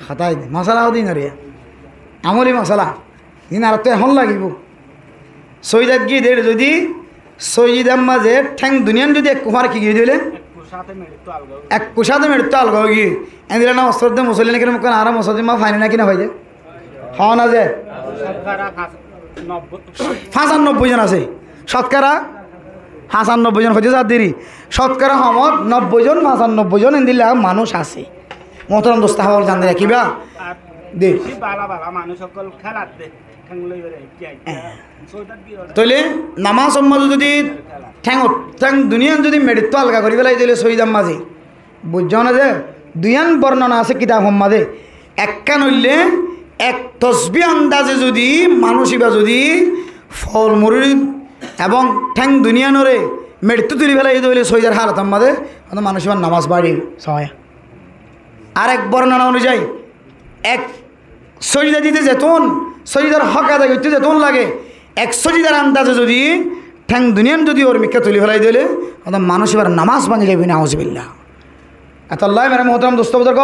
খাতায় মশলাও দিন আরে আমলি মশলা দিন আর তো এখন লাগিব সৈদাত গিয়ে দেড় যদি সৈদার মাঝে ঠ্যাং দুনিয়ান যদি এক কুমার কি গিয়ে দিলে এক কুসাতে মৃত্যু আলগাও গিয়ে এদিলে না অস্ত্র দিয়ে মুসলিম কেন মুখ আর মসজিদ মা ফাইনে না কিনা হয়ে যায় হওয়া না যায় 95 জন আছে শতকরা 95 জন হচ্ছে দেরি শতকরা সমত 90 জন 95 জন এদিলে মানুষ আছে মোহতরম দোস্ত হওয়ার জানতে রাখিবা দে তাহলে নামাজ সম্মাদ যদি ঠ্যাং দুনিয়ান যদি মৃত্যু আলগা করি পেলাই দিলে শহীদাম মাঝে বুঝাও না যে দুইয়ান বর্ণনা আছে কিতাব সম্মাদে একখান হইলে এক তসবি আন্দাজে যদি মানুষিবা যদি ফল মুড়ি এবং ঠ্যাং দুনিয়ানরে মৃত্যু তুলি ফেলাই দিলে শহীদের হালত আমাদের মানুষিবার নামাজ বাড়ি সবাই আর এক বর্ণনা অনুযায়ী এক সজিদা দিতে যেতন সজিদার হক আদায় করতে যেতন লাগে এক সজিদার আন্দাজে যদি ঠ্যাং দুনিয়ান যদি ওর মিথ্যা তুলি ফেলাই দিলে মানুষ এবার নামাজ ভাঙে যাবি না আউযুবিল্লাহ এত আল্লাহ মেরে মোহতারাম দোস্ত বুজুর্গ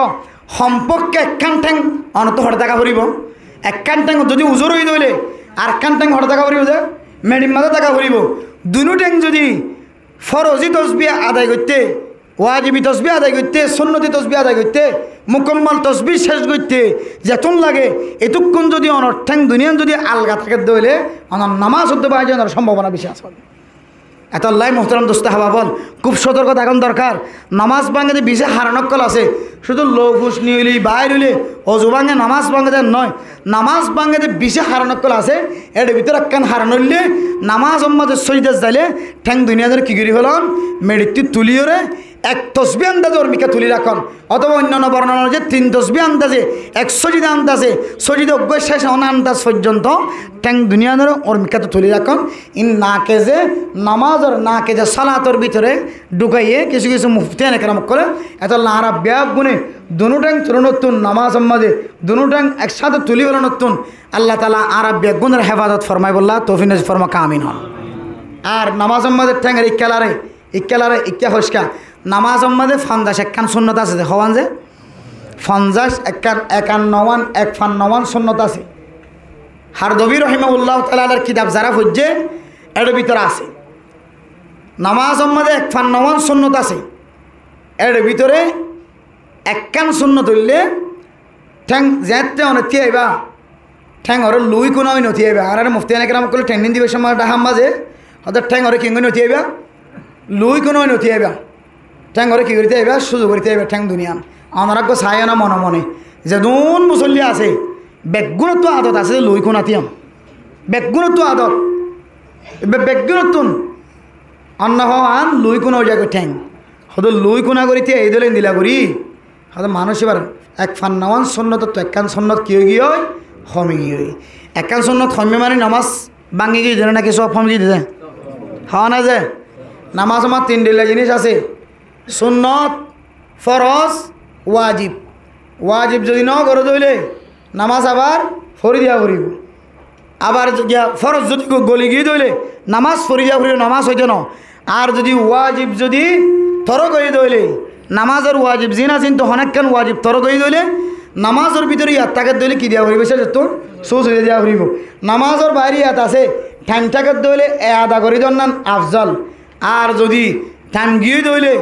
সম্পর্কে একখান ঠ্যাং অনত হঠাৎ টাকা ভরিব একখান ঠ্যাং যদি উজোর হয়ে দিলে আর একখান ঠ্যাং হঠাৎ টাকা ভরিব যে মেডিম মাঝে টাকা ভরিব দুনো ঠ্যাং যদি ফরজি তসবিহ আদায় করতে ওয়াজিবি তসবিহ আদায় করতে সুন্নতি তসবিহ আদায় করতে মুকম্মল তসবিহ শেষ করতে যেতন লাগে এতক্ষণ যদি অনর্থ্যাং দুনিয়ান যদি আলগা থাকে দইলে অনার নামাজ হতে পারে যাওয়ার সম্ভাবনা বেশি আছে এত আল্লাহ মোহতারাম দোস্ত হাবা বল খুব সতর্ক থাকুন দরকার নামাজ ভাঙে বিশে হারানকল আছে শুধু লৌফুস নিয়ে হইলি বাইর হইলে অজু ভাঙে নামাজ ভাঙে নয় নামাজ ভাঙে বিশে হারানকল আছে এর ভিতরে একখান হারান হইলে নামাজ সম্মাদের সজিদাস যাইলে ঠ্যাং দুনিয়াদের কি করি হলাম মেডিটি তুলিওরে এক তসবি আন্দাজে ওর মিকা তুলি রাখন অথবা অন্যান্য বর্ণনা যে 3 তসবি আন্দাজে 1 সজিদা আন্দাজে সজিদা অজ্ঞ শেষ আন্দাজ পর্যন্ত ঠ্যাং দুনিয়াদের ওর মিকাতে তুলি রাখন ইন না কেজে নামাজ আর না কেজে সালাতর ভিতরে ঢুকাইয়ে কিছু কিছু মুফতি একরাম করে এত লারা ব্যাপ গুনে দুনো ঠ্যাং তুলনতুন নামাজ সম্মাদে দুনো ঠ্যাং একসাথে তুলি হলো নতুন আল্লাহ তালা আরব গুণের হেফাজত ফরমাই বললা তৌফিক নজির ফরমা কামিন হন আর নামাজ সম্মাদের ঠ্যাংয়ের ইক্কালারে ইক্কা হস্কা নামাজ সম্মাদে ফান্দাস একখান সুন্নত আছে হওয়ান যে ফান্দাস একখান 51 সুন্নত আছে হারদবি রহিমাহুল্লাহ তাআলার কিতাব যারা হজ্জে এর ভিতরে আছে নামাজ সম্মাদে 51 সুন্নত আছে এর ভিতরে একখান সুন্নত হইলে ঠ্যাং যেতে অনেক আইবা ঠ্যাং ওর লুই কোনো নথি আইবা আর মুফতি একরাম করলে ঠ্যাং দিবে সময় ডাহাম বাজে ওদের ঠ্যাং ওরে কিঙ্গ নথি আইবা লুই কোনো নথি আইবা ঠ্যাং ওরে কী করিতে আইবা সুযোগ করিতে আইবা ঠ্যাং দুনিয়ান আমার চাই না মনে মনে যে দুন মুসল্লি আছে বেগুণত্ব আদত আছে লুই কোনাতিয়াম বেগুণত্ব আদত বেগুণত্বন অন্য হন লুই কোনো জায়গায় ঠ্যাং হয়তো লুই কোনা করিতে এই দলে নীলা করি হয়তো মানুষ এবার 51 সুন্নত তো একখান সুন্নত কি হয়ে গিয়ে হমে গিয়ে একখান সুন্নত হমে মানে নামাজ ভাঙি গিয়ে দেয় নাকি সব হমে দিয়ে হওয়া না যে নামাজ আমার 3 জিনিস আছে সুন্নত ফরজ ওয়াজিব যদি ন করে দইলে নামাজ আবার ফরি দিয়া করিব আবার ফরজ যদি গলি গিয়ে দইলে নামাজ ফরি দিয়া করিব নামাজ হইতে ন আর যদি ওয়াজিব যদি তর করে দইলে নামাজের ওয়াজিব জিন আছেন তো অনেকক্ষণ ওয়াজিব তর করে দইলে নামাজের ভিতরে ইয়াত তাকে দইলে কি দিয়া করিব সে তোর সোজ হয়ে দিয়া করিব নামাজের বাইরে ইয়াত আছে ঠ্যাং ঠাকের দইলে এ আদা করি দন আফজল আর যদি ঠ্যাং গিয়ে দইলে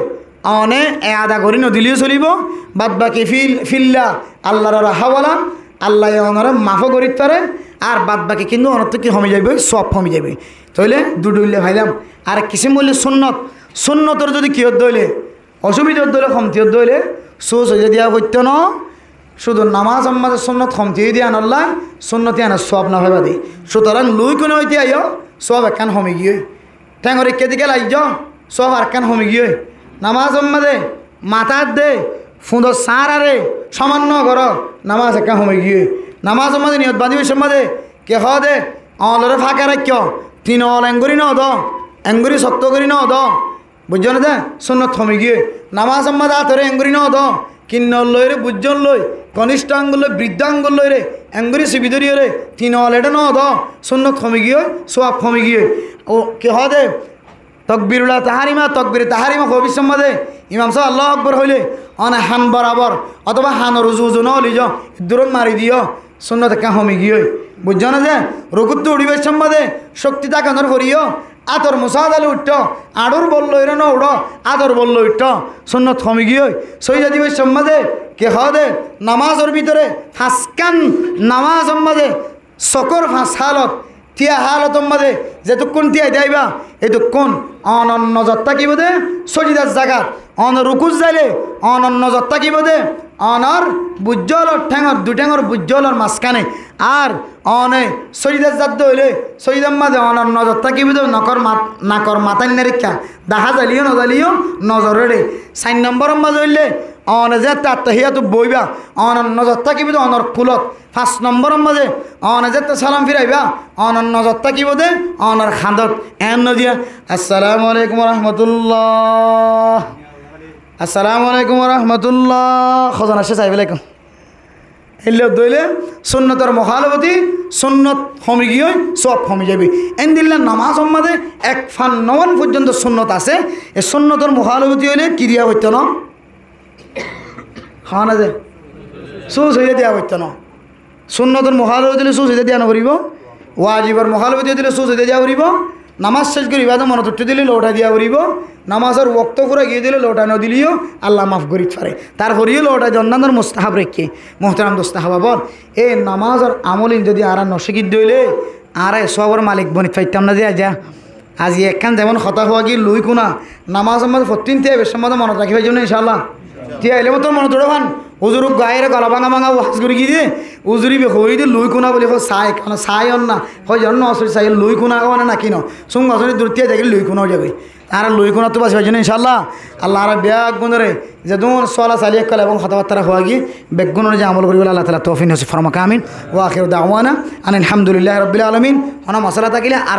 অনে এ আদা করি নদিলেও চলিব বাদ বাকি ফিল্লা আল্লাহর রাহাওয়ালা আল্লাহ অনর মাফও করি তারে আর বাদ বাকি কিন্তু অনত কি হমে যাবে সব হমে যাবে তাইলে দুডুইলে ভাইলাম আর কিছু বললে সুন্নতর যদি কিয়ত দইলে অসুবিধার দইলে কমতিয়ত দইলে সোজ হয়ে দিয়া হইতে ন শুধু নামাজ আম্মাদের সুন্নত কমতিয়ে দিয়া আনল্লাই সুন্নতি আনার সব না ভাবা দিই সুতরাং লুই কোনো হইতে আইও সব একখান হমে গিয়ে ঠ্যাঙর একে দিকে লাইজ সব আর একখান হমে গিয়ে নামাজ আম্মাদে মাথার দে ফুঁদো সার আরে সামান্য ঘর নামাজ একা হমে গিয়ে নামাজ আমাদের নিয়ত বাঁধিবে সম্মাদে কে হ দে অলরে ফাঁকা রাখ তিন অল এঙ্গুরি ন দ এঙ্গুরি শক্ত করি ন দ বুঝছো না দে সুন্নত হমে গিয়ে নামাজ আম্মাদে আতরে এঙ্গুরি ন দ কিন্নর লই রে বুঝজন লই কনিষ্ঠ আঙ্গুল লই বৃদ্ধ আঙ্গুল লই রে এঙ্গুরি সিবিদরি রে তিন অল এটা ন দ সুন্নত হমে গিয়ে সোয়াব হমে গিয়ে ও কে হ দে তকবিরুল্লাহ তাহারিমা তকবির তাহারিমা হবির সম্বন্ধে ইমাম সাহেব আল্লাহ আকবর হইলে অনে হান বরাবর অথবা হান রুজু ন লিজ দূরত মারি দিও সুন্নত একা হমি গিয়ে বুঝছো না যে রঘুত্ব উড়িবের সম্বন্ধে শক্তি তাকানোর করিও আদর মুসাদালে উঠত আড়ুর বললো এর ন উড় আদর বললো উঠত সুন্নত হমি গিয়ে সৈদা দিবের সম্বন্ধে কে হদে নামাজের ভিতরে ফাঁসকান নামাজ সম্বন্ধে সকর ফাঁস হালত তিয়া হালতর মাঝে যেতক্ষণ তিয়াই দেয়বা এতক্ষণ অনন্য যত্তা কি বোধে সজিদার জাগাত অন রুকুজ যাইলে অনন্য যত্তা কি বোধে অনর বুজ্জলর ঠ্যাঙর দুঠ্যাঙর বুজ্জলর মাঝখানে আর অনে সজিদার জাত হইলে সজিদার মাঝে অনন্য যত্তা কি বোধে নাকর মাথায় নেরিক্ষা দেখা জ্বালিও নজালিও নজরে 4 নম্বরের মাঝে হইলে অনে যে তাহিয়াত বইবা অনন্য যত্তা কি বোধে অনর কুলত 5 নম্বরের মাঝে অনে যে সালাম ফিরাইবা অনন্য যত্তা কি বোধে অনর খান্দত এন নদিয়া আসসালামু আলাইকুম রহমতুল্লাহ আসসালামু আলাইকুম রহমতুল্লাহ খজান আসে সাহেবালাইকুম এলে দইলে সুন্নতর মহালবতী সুন্নত হমি গিয়ে সব হমি যাবি এন দিল্লা নামাজ সম্মাদে 1 পর্যন্ত সুন্নত আছে এ সুন্নতর মহালবতী হইলে ক্রিয়া হইত না খাওয়া না যে সুসইদা দেওয়া হইত না সুন্নতর মহালবতী দিলে সুসইদা দেওয়া নকরিব ওয়াজিবর মহালবতী দিলে সুসইদা দেওয়া করিব নামাজ শেষ করি বাদে মনে তথ্য দিলে লোটা দিয়া করিব নামাজের ওক্ত করে গিয়ে দিলে লোটা নদিলিও আল্লাহ মাফ করি পারে তারপরেও লোটা জন্নানোর মুস্তাহাব রেখে মোহতারাম দোস্তাহাবা বল এই নামাজের আমলিন যদি আর নশিকিত দইলে আর সবর মালিক বনি পাইতাম না যে যা আজি একখান যেমন হতা হওয়া গিয়ে লুই কোনা নামাজের মধ্যে 14 তে বেশ মধ্যে মনে রাখিবার জন্য ইনশাআল্লাহ তিয়া এলে মতো মনে তোড়ে ভান উজুর গায়ের গলা ভাঙা ভাঙা ওয়াজ করে গিয়ে দিয়ে উজুরি হই দিয়ে লুই কোনা বলে সাই কারণ সাই অন না হয় জন্য অসুরি সাই লুই কোনা মানে না কিনো সঙ্গে অসুরি দূরতিয়া দেখলে লুই কোনাও যাবে আর লুই কোনা তো বাঁচবার জন্য ইনশাআল্লাহ আল্লাহ আর ব্যাগ গুণরে যে তোমার সলা চালিয়ে কাল এবং কথাবার্তা হওয়া গিয়ে বেগুনের যে আমল করি আল্লাহ তালা তৌফিক নসিব ফরমাকা আমিন ওয়া আখিরু দাওয়ানা আনিল হামদুলিল্লাহি রাব্বিল আলামিন হনা মশলা থাকিলে আর